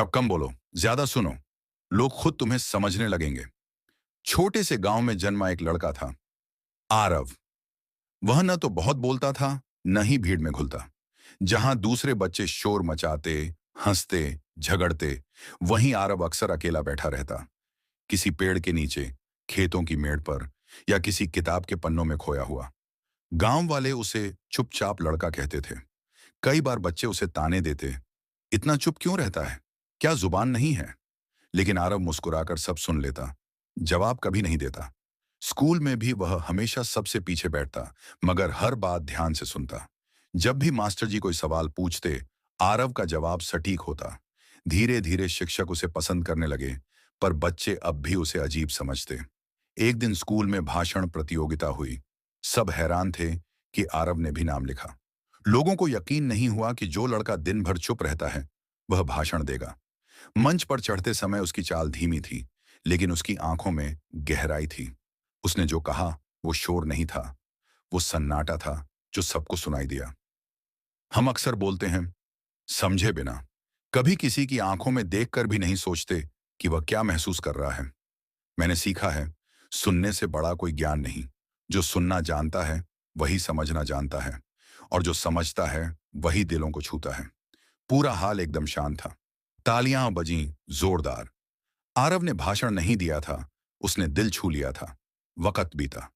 अब कम बोलो, ज्यादा सुनो। लोग खुद तुम्हें समझने लगेंगे। छोटे से गांव में जन्मा एक लड़का था, आरव। वह न तो बहुत बोलता था, न ही भीड़ में घुलता। जहां दूसरे बच्चे शोर मचाते, हंसते, झगड़ते, वहीं आरव अक्सर अकेला बैठा रहता। किसी पेड़ के नीचे, खेतों की मेड़ पर, या किसी किताब के पन्नों में खोया हुआ। गांव वाले उसे चुपचाप लड़का कहते थे। कई बार बच्चे उसे ताने देते, इतना चुप क्यों रहता है, क्या जुबान नहीं है? लेकिन आरव मुस्कुराकर सब सुन लेता, जवाब कभी नहीं देता। स्कूल में भी वह हमेशा सबसे पीछे बैठता, मगर हर बात ध्यान से सुनता। जब भी मास्टर जी कोई सवाल पूछते, आरव का जवाब सटीक होता। धीरे धीरे शिक्षक उसे पसंद करने लगे, पर बच्चे अब भी उसे अजीब समझते। एक दिन स्कूल में भाषण प्रतियोगिता हुई। सब हैरान थे कि आरव ने भी नाम लिखा। लोगों को यकीन नहीं हुआ कि जो लड़का दिन भर चुप रहता है, वह भाषण देगा। मंच पर चढ़ते समय उसकी चाल धीमी थी, लेकिन उसकी आंखों में गहराई थी। उसने जो कहा, वो शोर नहीं था, वो सन्नाटा था जो सबको सुनाई दिया। हम अक्सर बोलते हैं, समझे बिना। कभी किसी की आंखों में देखकर भी नहीं सोचते कि वह क्या महसूस कर रहा है। मैंने सीखा है, सुनने से बड़ा कोई ज्ञान नहीं। जो सुनना जानता है, वही समझना जानता है, और जो समझता है, वही दिलों को छूता है। पूरा हाल एकदम शांत था। तालियां बजीं जोरदार। आरव ने भाषण नहीं दिया था, उसने दिल छू लिया था। वक्त बीता।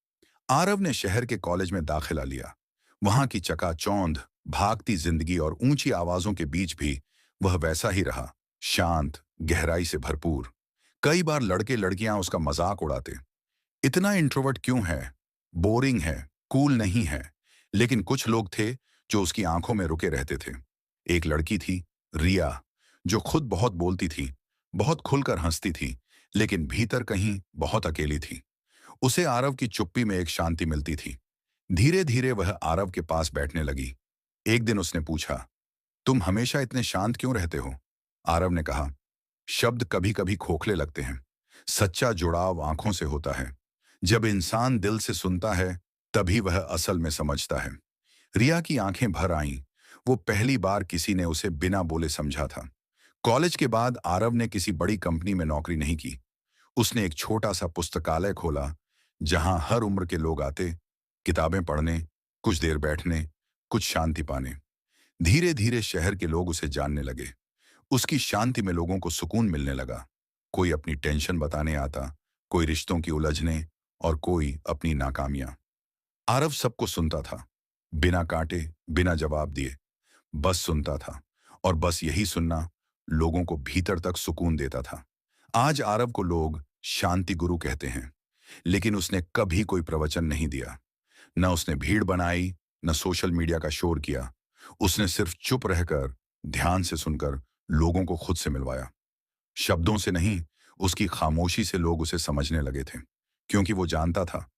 आरव ने शहर के कॉलेज में दाखिला लिया। वहां की चकाचौंध, भागती जिंदगी और ऊंची आवाजों के बीच भी वह वैसा ही रहा, शांत, गहराई से भरपूर। कई बार लड़के लड़कियां उसका मजाक उड़ाते, इतना इंट्रोवर्ट क्यों है, बोरिंग है, कूल नहीं है। लेकिन कुछ लोग थे जो उसकी आंखों में रुके रहते थे। एक लड़की थी, रिया, जो खुद बहुत बोलती थी, बहुत खुलकर हंसती थी, लेकिन भीतर कहीं बहुत अकेली थी। उसे आरव की चुप्पी में एक शांति मिलती थी। धीरे धीरे वह आरव के पास बैठने लगी। एक दिन उसने पूछा, तुम हमेशा इतने शांत क्यों रहते हो? आरव ने कहा, शब्द कभी कभी खोखले लगते हैं। सच्चा जुड़ाव आंखों से होता है। जब इंसान दिल से सुनता है, तभी वह असल में समझता है। रिया की आंखें भर आईं। वो पहली बार किसी ने उसे बिना बोले समझा था। कॉलेज के बाद आरव ने किसी बड़ी कंपनी में नौकरी नहीं की। उसने एक छोटा सा पुस्तकालय खोला, जहां हर उम्र के लोग आते, किताबें पढ़ने, कुछ देर बैठने, कुछ शांति पाने। धीरे धीरे शहर के लोग उसे जानने लगे। उसकी शांति में लोगों को सुकून मिलने लगा। कोई अपनी टेंशन बताने आता, कोई रिश्तों की उलझने, और कोई अपनी नाकामियां। आरव सबको सुनता था, बिना काटे, बिना जवाब दिए। बस सुनता था, और बस यही सुनना लोगों को भीतर तक सुकून देता था। आज आरव को लोग शांति गुरु कहते हैं, लेकिन उसने कभी कोई प्रवचन नहीं दिया। न उसने भीड़ बनाई, न सोशल मीडिया का शोर किया। उसने सिर्फ चुप रहकर, ध्यान से सुनकर लोगों को खुद से मिलवाया। शब्दों से नहीं, उसकी खामोशी से लोग उसे समझने लगे थे, क्योंकि वो जानता था